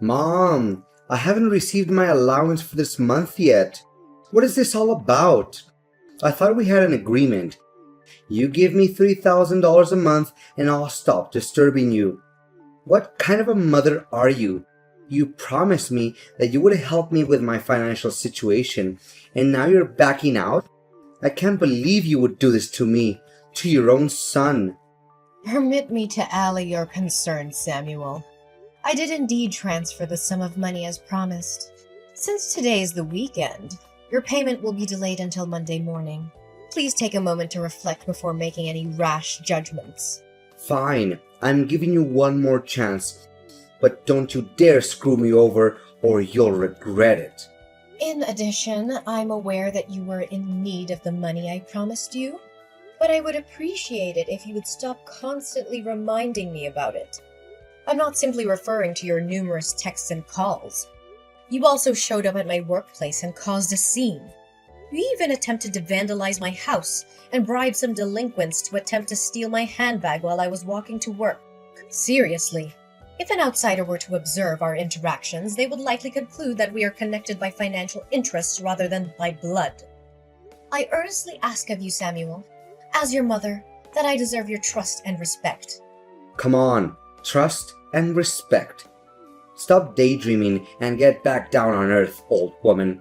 Mom, I haven't received my allowance for this month yet. What is this all about? I thought we had an agreement. You give me $3,000 a month and I'll stop disturbing you. What kind of a mother are you? You promised me that you would help me with my financial situation, and now you're backing out? I can't believe you would do this to me, to your own son. Permit me to allay your concerns, Samuel. I did indeed transfer the sum of money as promised. Since today is the weekend, your payment will be delayed until Monday morning. Please take a moment to reflect before making any rash judgments. Fine, I'm giving you one more chance, but don't you dare screw me over or you'll regret it. In addition, I'm aware that you were in need of the money I promised you, but I would appreciate it if you would stop constantly reminding me about it. I'm not simply referring to your numerous texts and calls. You also showed up at my workplace and caused a scene. You even attempted to vandalize my house and bribe some delinquents to attempt to steal my handbag while I was walking to work. Seriously, if an outsider were to observe our interactions, they would likely conclude that we are connected by financial interests rather than by blood. I earnestly ask of you, Samuel, as your mother, that I deserve your trust and respect. Come on, trust and respect. Stop daydreaming and get back down on earth, old woman.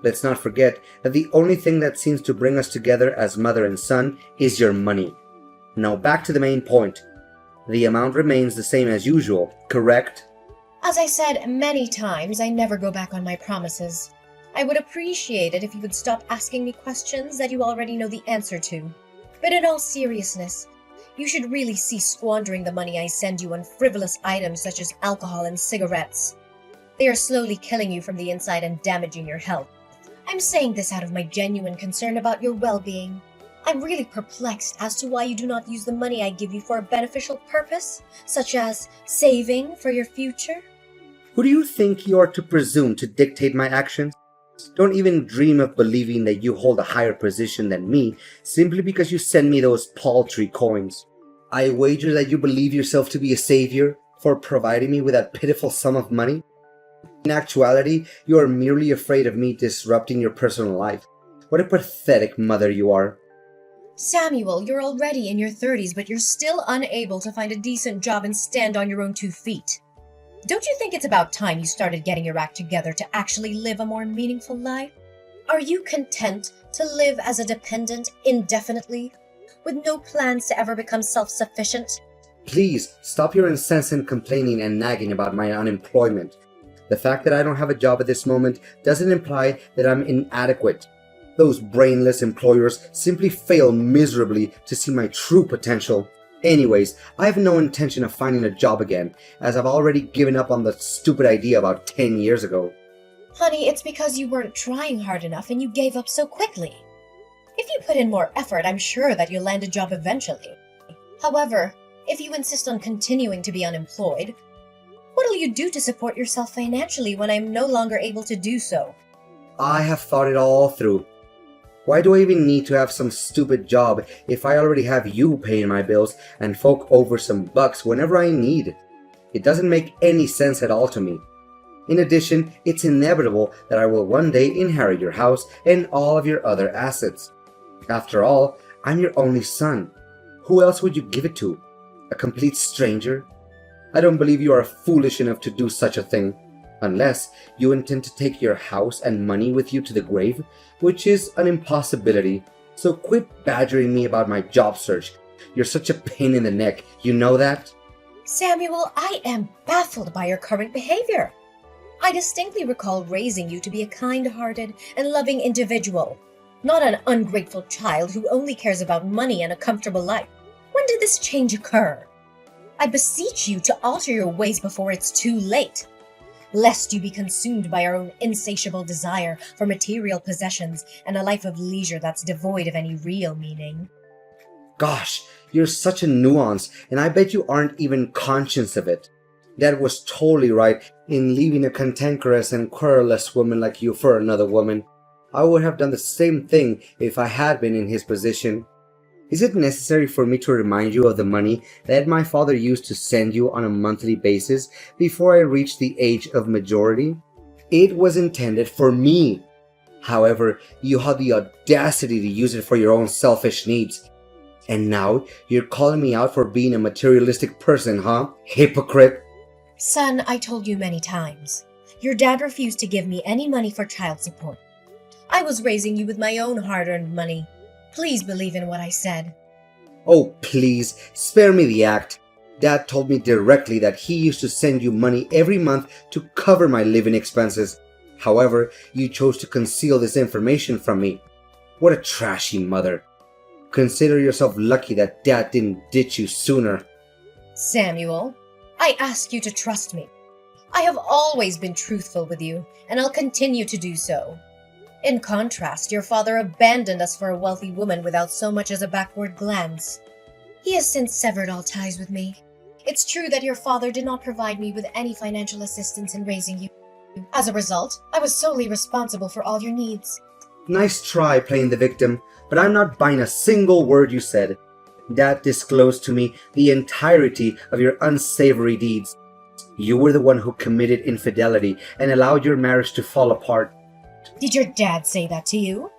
Let's not forget that the only thing that seems to bring us together as mother and son is your money. Now back to the main point. The amount remains the same as usual, correct? As I said many times, I never go back on my promises. I would appreciate it if you would stop asking me questions that you already know the answer to. But in all seriousness, you should really cease squandering the money I send you on frivolous items such as alcohol and cigarettes. They are slowly killing you from the inside and damaging your health. I'm saying this out of my genuine concern about your well-being. I'm really perplexed as to why you do not use the money I give you for a beneficial purpose, such as saving for your future. Who do you think you are to presume to dictate my actions? Don't even dream of believing that you hold a higher position than me simply because you send me those paltry coins. I wager that you believe yourself to be a savior for providing me with that pitiful sum of money. In actuality, you are merely afraid of me disrupting your personal life. What a pathetic mother you are. Samuel, you're already in your 30s, but you're still unable to find a decent job and stand on your own 2 feet. Don't you think it's about time you started getting your act together to actually live a more meaningful life? Are you content to live as a dependent indefinitely, with no plans to ever become self-sufficient? Please, stop your incessant complaining and nagging about my unemployment. The fact that I don't have a job at this moment doesn't imply that I'm inadequate. Those brainless employers simply fail miserably to see my true potential. Anyways, I have no intention of finding a job again, as I've already given up on the stupid idea about 10 years ago. Honey, it's because you weren't trying hard enough and you gave up so quickly. If you put in more effort, I'm sure that you'll land a job eventually. However, if you insist on continuing to be unemployed, what'll you do to support yourself financially when I'm no longer able to do so? I have thought it all through. Why do I even need to have some stupid job if I already have you paying my bills and fork over some bucks whenever I need? It doesn't make any sense at all to me. In addition, it's inevitable that I will one day inherit your house and all of your other assets. After all, I'm your only son. Who else would you give it to? A complete stranger? I don't believe you are foolish enough to do such a thing. Unless you intend to take your house and money with you to the grave, which is an impossibility. So quit badgering me about my job search. You're such a pain in the neck, you know that? Samuel, I am baffled by your current behavior. I distinctly recall raising you to be a kind-hearted and loving individual, not an ungrateful child who only cares about money and a comfortable life. When did this change occur? I beseech you to alter your ways before it's too late, lest you be consumed by our own insatiable desire for material possessions and a life of leisure that's devoid of any real meaning. Gosh, you're such a nuance, and I bet you aren't even conscious of it. Dad was totally right in leaving a cantankerous and querulous woman like you for another woman. I would have done the same thing if I had been in his position. Is it necessary for me to remind you of the money that my father used to send you on a monthly basis before I reached the age of majority? It was intended for me. However, you had the audacity to use it for your own selfish needs. And now you're calling me out for being a materialistic person, huh? Hypocrite! Son, I told you many times. Your dad refused to give me any money for child support. I was raising you with my own hard-earned money. Please believe in what I said. Oh, please, spare me the act. Dad told me directly that he used to send you money every month to cover my living expenses. However, you chose to conceal this information from me. What a trashy mother. Consider yourself lucky that Dad didn't ditch you sooner. Samuel, I ask you to trust me. I have always been truthful with you, and I'll continue to do so. In contrast, your father abandoned us for a wealthy woman without so much as a backward glance. He has since severed all ties with me. It's true that your father did not provide me with any financial assistance in raising you. As a result, I was solely responsible for all your needs. Nice try playing the victim, but I'm not buying a single word you said. Dad disclosed to me the entirety of your unsavory deeds. You were the one who committed infidelity and allowed your marriage to fall apart. Did your dad say that to you?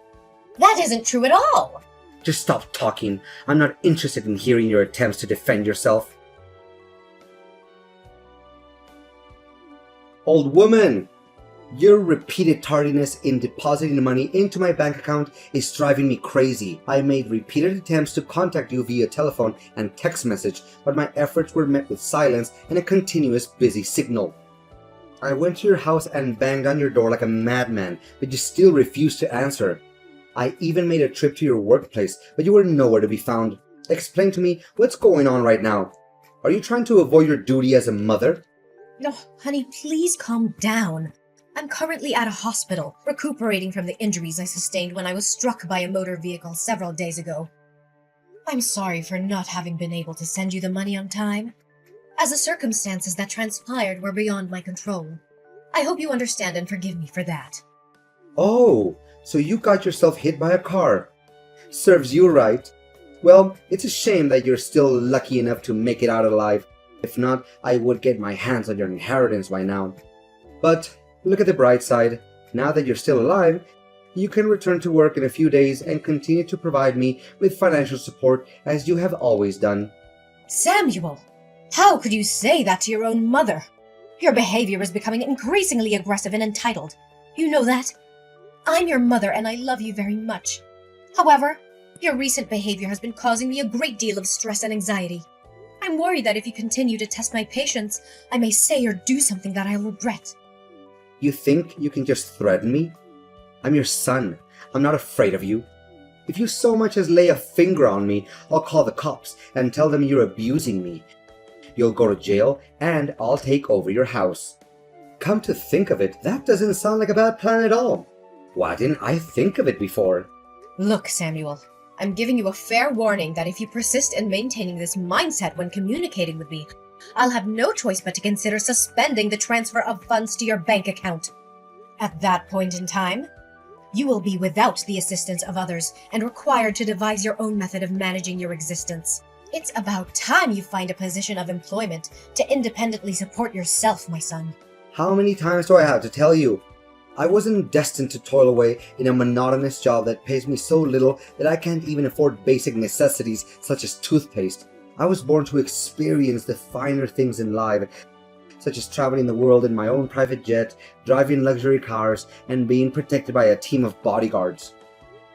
That isn't true at all! Just stop talking. I'm not interested in hearing your attempts to defend yourself. Old woman! Your repeated tardiness in depositing money into my bank account is driving me crazy. I made repeated attempts to contact you via telephone and text message, but my efforts were met with silence and a continuous busy signal. I went to your house and banged on your door like a madman, but you still refused to answer. I even made a trip to your workplace, but you were nowhere to be found. Explain to me what's going on right now. Are you trying to avoid your duty as a mother? No, honey, please calm down. I'm currently at a hospital, recuperating from the injuries I sustained when I was struck by a motor vehicle several days ago. I'm sorry for not having been able to send you the money on time, as the circumstances that transpired were beyond my control. I hope you understand and forgive me for that. Oh, so you got yourself hit by a car. Serves you right. Well, it's a shame that you're still lucky enough to make it out alive. If not, I would get my hands on your inheritance by now. But look at the bright side. Now that you're still alive, you can return to work in a few days and continue to provide me with financial support as you have always done. Samuel, how could you say that to your own mother? Your behavior is becoming increasingly aggressive and entitled. You know that? I'm your mother and I love you very much. However, your recent behavior has been causing me a great deal of stress and anxiety. I'm worried that if you continue to test my patience, I may say or do something that I'll regret. You think you can just threaten me? I'm your son. I'm not afraid of you. If you so much as lay a finger on me, I'll call the cops and tell them you're abusing me. You'll go to jail and I'll take over your house. Come to think of it, that doesn't sound like a bad plan at all. Why didn't I think of it before? Look, Samuel, I'm giving you a fair warning that if you persist in maintaining this mindset when communicating with me, I'll have no choice but to consider suspending the transfer of funds to your bank account. At that point in time, you will be without the assistance of others and required to devise your own method of managing your existence. It's about time you find a position of employment to independently support yourself, my son. How many times do I have to tell you? I wasn't destined to toil away in a monotonous job that pays me so little that I can't even afford basic necessities such as toothpaste. I was born to experience the finer things in life, such as traveling the world in my own private jet, driving luxury cars, and being protected by a team of bodyguards.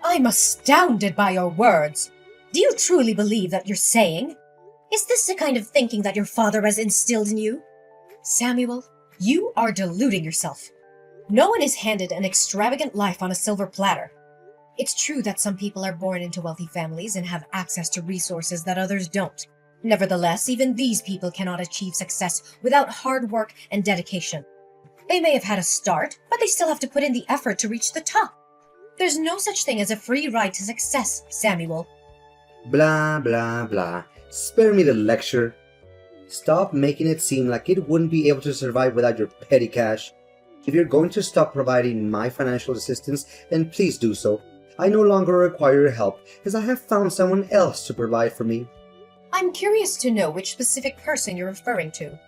I'm astounded by your words. Do you truly believe that you're saying? Is this the kind of thinking that your father has instilled in you? Samuel, you are deluding yourself. No one is handed an extravagant life on a silver platter. It's true that some people are born into wealthy families and have access to resources that others don't. Nevertheless, even these people cannot achieve success without hard work and dedication. They may have had a start, but they still have to put in the effort to reach the top. There's no such thing as a free ride to success, Samuel. Blah, blah, blah. Spare me the lecture. Stop making it seem like it wouldn't be able to survive without your petty cash. If you're going to stop providing my financial assistance, then please do so. I no longer require your help, as I have found someone else to provide for me. I'm curious to know which specific person you're referring to.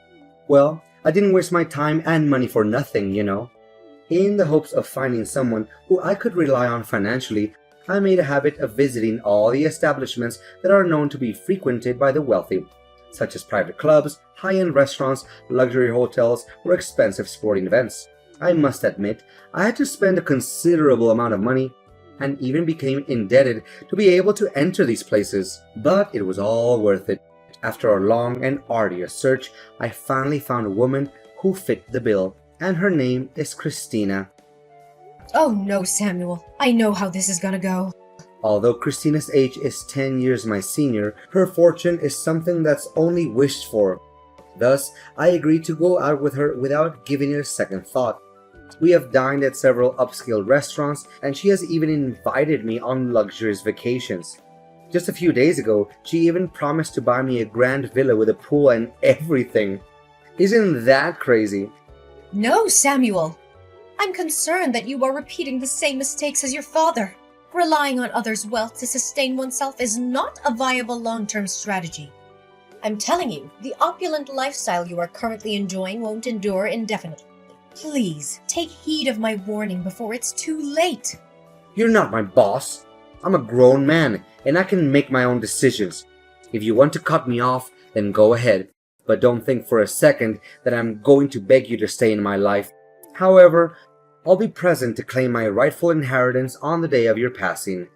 Well, I didn't waste my time and money for nothing, In the hopes of finding someone who I could rely on financially, I made a habit of visiting all the establishments that are known to be frequented by the wealthy, such as private clubs, high-end restaurants, luxury hotels, or expensive sporting events. I must admit, I had to spend a considerable amount of money, and even became indebted to be able to enter these places. But it was all worth it. After a long and arduous search, I finally found a woman who fit the bill, and her name is Christina. Oh no, Samuel. I know how this is gonna go. Although Christina's age is 10 years my senior, her fortune is something that's only wished for. Thus, I agreed to go out with her without giving it a second thought. We have dined at several upscale restaurants, and she has even invited me on luxurious vacations. Just a few days ago, she even promised to buy me a grand villa with a pool and everything. Isn't that crazy? No, Samuel. I'm concerned that you are repeating the same mistakes as your father. Relying on others' wealth to sustain oneself is not a viable long-term strategy. I'm telling you, the opulent lifestyle you are currently enjoying won't endure indefinitely. Please, take heed of my warning before it's too late. You're not my boss. I'm a grown man, and I can make my own decisions. If you want to cut me off, then go ahead. But don't think for a second that I'm going to beg you to stay in my life. However, I'll be present to claim my rightful inheritance on the day of your passing.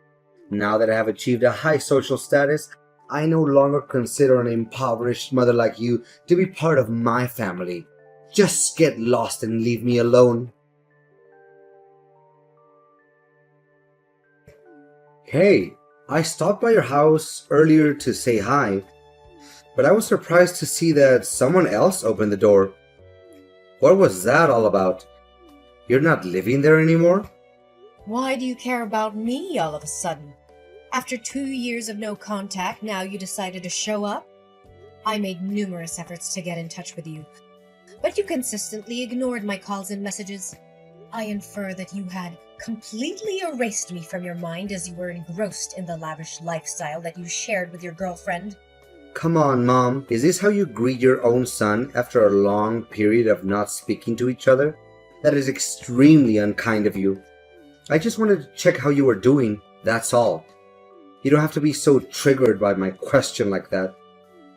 Now that I have achieved a high social status, I no longer consider an impoverished mother like you to be part of my family. Just get lost and leave me alone. Hey, I stopped by your house earlier to say hi, but I was surprised to see that someone else opened the door. What was that all about? You're not living there anymore? Why do you care about me all of a sudden? After 2 years of no contact, now you decided to show up? I made numerous efforts to get in touch with you, but you consistently ignored my calls and messages. I infer that you had completely erased me from your mind as you were engrossed in the lavish lifestyle that you shared with your girlfriend. Come on, Mom. Is this how you greet your own son after a long period of not speaking to each other? That is extremely unkind of you. I just wanted to check how you were doing, that's all. You don't have to be so triggered by my question like that.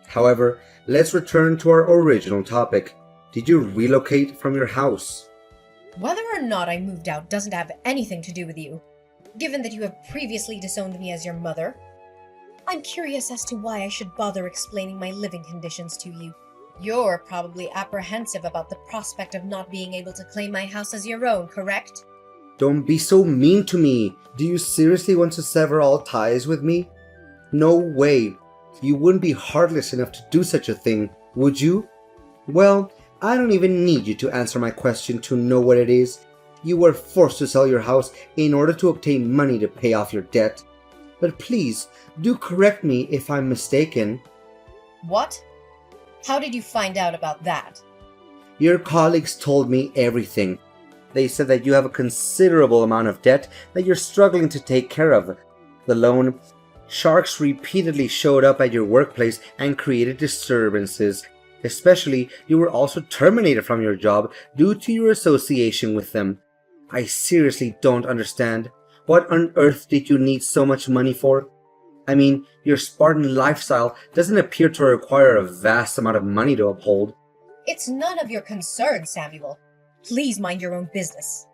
However, let's return to our original topic. Did you relocate from your house? Whether or not I moved out doesn't have anything to do with you, given that you have previously disowned me as your mother. I'm curious as to why I should bother explaining my living conditions to you. You're probably apprehensive about the prospect of not being able to claim my house as your own, correct? Don't be so mean to me. Do you seriously want to sever all ties with me? No way. You wouldn't be heartless enough to do such a thing, would you? Well, I don't even need you to answer my question to know what it is. You were forced to sell your house in order to obtain money to pay off your debt. But please, do correct me if I'm mistaken. What? How did you find out about that? Your colleagues told me everything. They said that you have a considerable amount of debt that you're struggling to take care of. The loan sharks repeatedly showed up at your workplace and created disturbances. Especially, you were also terminated from your job due to your association with them. I seriously don't understand. What on earth did you need so much money for? I mean, your Spartan lifestyle doesn't appear to require a vast amount of money to uphold. It's none of your concern, Samuel. Please mind your own business.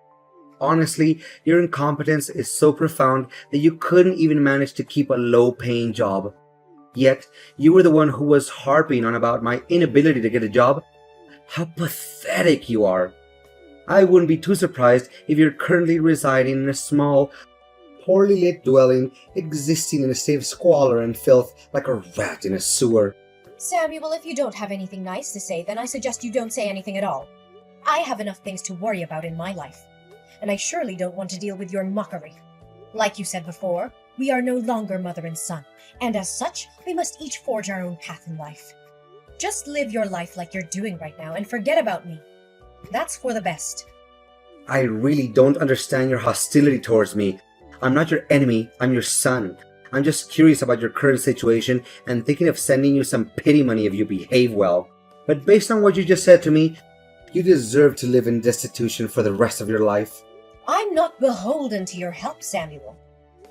Honestly, your incompetence is so profound that you couldn't even manage to keep a low-paying job. Yet, you were the one who was harping on about my inability to get a job. How pathetic you are. I wouldn't be too surprised if you're currently residing in a small, poorly lit dwelling, existing in a state of squalor and filth like a rat in a sewer. Samuel, if you don't have anything nice to say, then I suggest you don't say anything at all. I have enough things to worry about in my life, and I surely don't want to deal with your mockery. Like you said before, we are no longer mother and son, and as such, we must each forge our own path in life. Just live your life like you're doing right now and forget about me. That's for the best. I really don't understand your hostility towards me. I'm not your enemy, I'm your son. I'm just curious about your current situation and thinking of sending you some pity money if you behave well. But based on what you just said to me, you deserve to live in destitution for the rest of your life. I'm not beholden to your help, Samuel.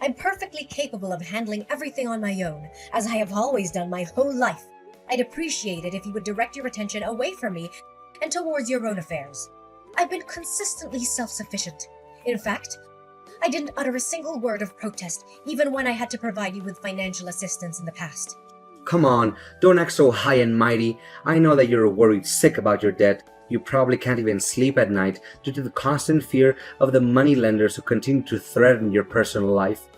I'm perfectly capable of handling everything on my own, as I have always done my whole life. I'd appreciate it if you would direct your attention away from me and towards your own affairs. I've been consistently self-sufficient. In fact, I didn't utter a single word of protest, even when I had to provide you with financial assistance in the past. Come on, don't act so high and mighty. I know that you're worried sick about your debt. You probably can't even sleep at night due to the constant fear of the moneylenders who continue to threaten your personal life.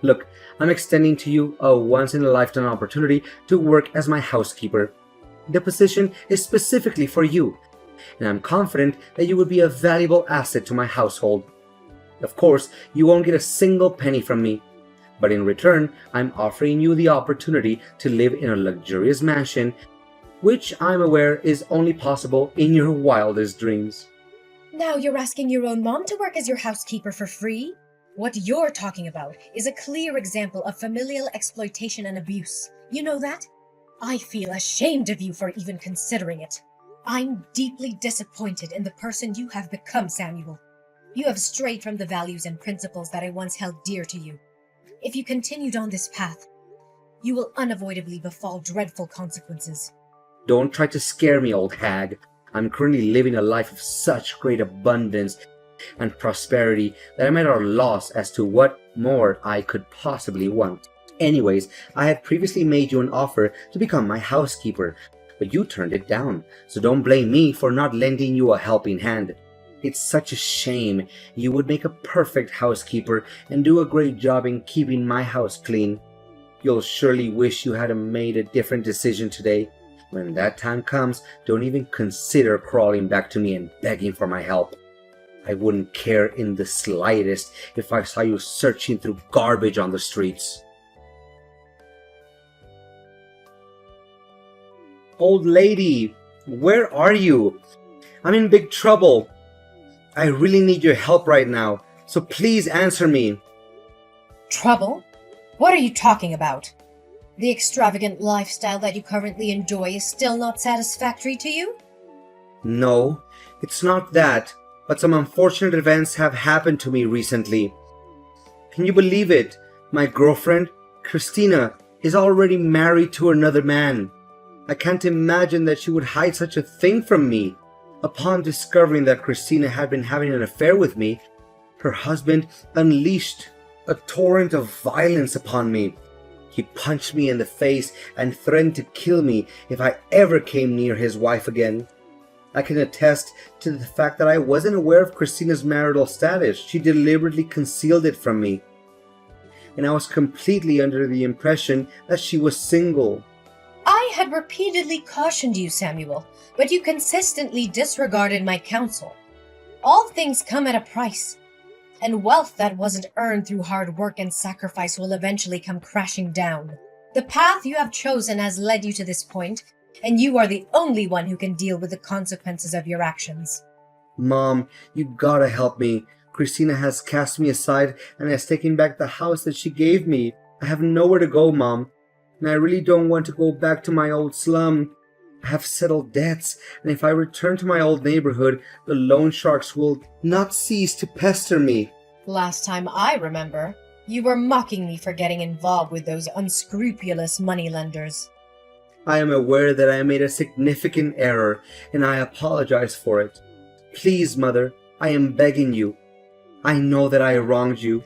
Look, I'm extending to you a once-in-a-lifetime opportunity to work as my housekeeper. The position is specifically for you, and I'm confident that you would be a valuable asset to my household. Of course, you won't get a single penny from me, but in return, I'm offering you the opportunity to live in a luxurious mansion, which I'm aware is only possible in your wildest dreams. Now you're asking your own mom to work as your housekeeper for free? What you're talking about is a clear example of familial exploitation and abuse. You know that? I feel ashamed of you for even considering it. I'm deeply disappointed in the person you have become, Samuel. You have strayed from the values and principles that I once held dear to you. If you continued on this path, you will unavoidably befall dreadful consequences. Don't try to scare me, old hag. I'm currently living a life of such great abundance and prosperity that I'm at a loss as to what more I could possibly want. Anyways, I had previously made you an offer to become my housekeeper, but you turned it down, so don't blame me for not lending you a helping hand. It's such a shame. You would make a perfect housekeeper and do a great job in keeping my house clean. You'll surely wish you had made a different decision today. When that time comes, don't even consider crawling back to me and begging for my help. I wouldn't care in the slightest if I saw you searching through garbage on the streets. Old lady, where are you? I'm in big trouble. I really need your help right now, so please answer me. Trouble? What are you talking about? The extravagant lifestyle that you currently enjoy is still not satisfactory to you? No, it's not that, but some unfortunate events have happened to me recently. Can you believe it? My girlfriend, Christina, is already married to another man. I can't imagine that she would hide such a thing from me. Upon discovering that Christina had been having an affair with me, her husband unleashed a torrent of violence upon me. He punched me in the face and threatened to kill me if I ever came near his wife again. I can attest to the fact that I wasn't aware of Christina's marital status. She deliberately concealed it from me, and I was completely under the impression that she was single. I had repeatedly cautioned you, Samuel, but you consistently disregarded my counsel. All things come at a price, and wealth that wasn't earned through hard work and sacrifice will eventually come crashing down. The path you have chosen has led you to this point, and you are the only one who can deal with the consequences of your actions. Mom, you gotta help me. Christina has cast me aside and has taken back the house that she gave me. I have nowhere to go, Mom, and I really don't want to go back to my old slum. I have settled debts, and if I return to my old neighborhood, the loan sharks will not cease to pester me. Last time I remember, you were mocking me for getting involved with those unscrupulous moneylenders. I am aware that I made a significant error, and I apologize for it. Please, Mother, I am begging you. I know that I wronged you,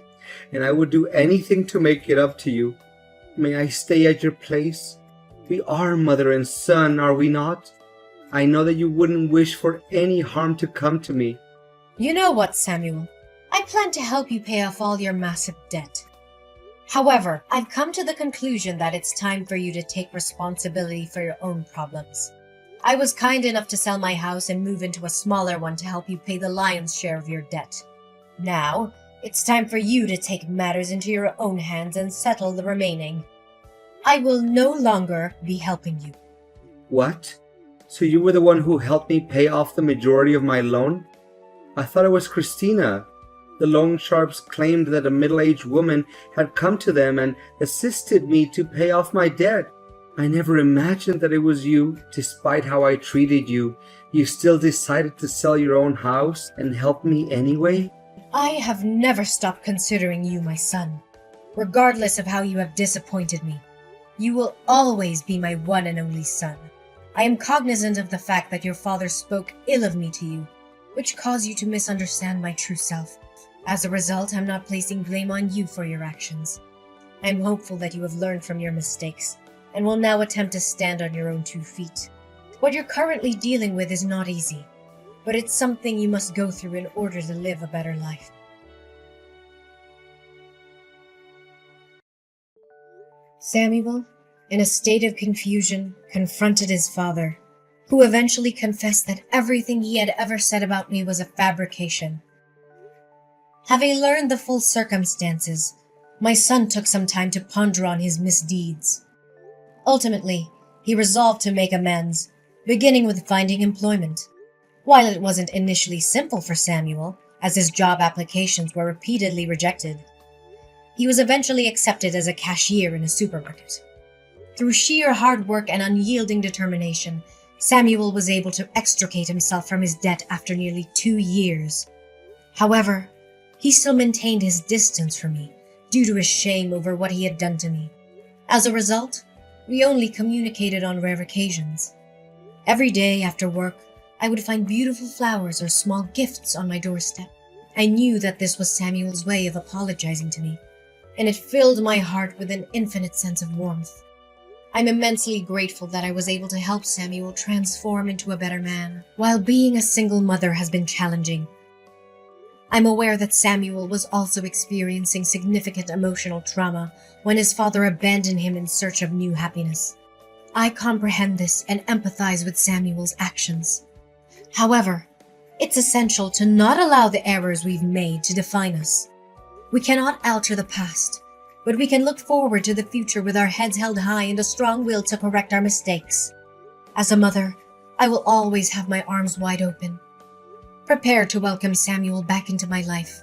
and I would do anything to make it up to you. May I stay at your place? We are mother and son, are we not? I know that you wouldn't wish for any harm to come to me. You know what, Samuel? I plan to help you pay off all your massive debt. However, I've come to the conclusion that it's time for you to take responsibility for your own problems. I was kind enough to sell my house and move into a smaller one to help you pay the lion's share of your debt. Now, it's time for you to take matters into your own hands and settle the remaining. I will no longer be helping you. What? So you were the one who helped me pay off the majority of my loan? I thought it was Christina. The loan sharps claimed that a middle-aged woman had come to them and assisted me to pay off my debt. I never imagined that it was you. Despite how I treated you, you still decided to sell your own house and help me anyway? I have never stopped considering you my son. Regardless of how you have disappointed me, you will always be my one and only son. I am cognizant of the fact that your father spoke ill of me to you, which caused you to misunderstand my true self. As a result, I'm not placing blame on you for your actions. I am hopeful that you have learned from your mistakes and will now attempt to stand on your own 2 feet. What you're currently dealing with is not easy, but it's something you must go through in order to live a better life. Samuel, in a state of confusion, confronted his father, who eventually confessed that everything he had ever said about me was a fabrication. Having learned the full circumstances, my son took some time to ponder on his misdeeds. Ultimately, he resolved to make amends, beginning with finding employment. While it wasn't initially simple for Samuel, as his job applications were repeatedly rejected, he was eventually accepted as a cashier in a supermarket. Through sheer hard work and unyielding determination, Samuel was able to extricate himself from his debt after nearly 2 years. However, he still maintained his distance from me due to his shame over what he had done to me. As a result, we only communicated on rare occasions. Every day after work, I would find beautiful flowers or small gifts on my doorstep. I knew that this was Samuel's way of apologizing to me, and it filled my heart with an infinite sense of warmth. I'm immensely grateful that I was able to help Samuel transform into a better man. While being a single mother has been challenging, I'm aware that Samuel was also experiencing significant emotional trauma when his father abandoned him in search of new happiness. I comprehend this and empathize with Samuel's actions. However, it's essential to not allow the errors we've made to define us. We cannot alter the past, but we can look forward to the future with our heads held high and a strong will to correct our mistakes. As a mother, I will always have my arms wide open, prepared to welcome Samuel back into my life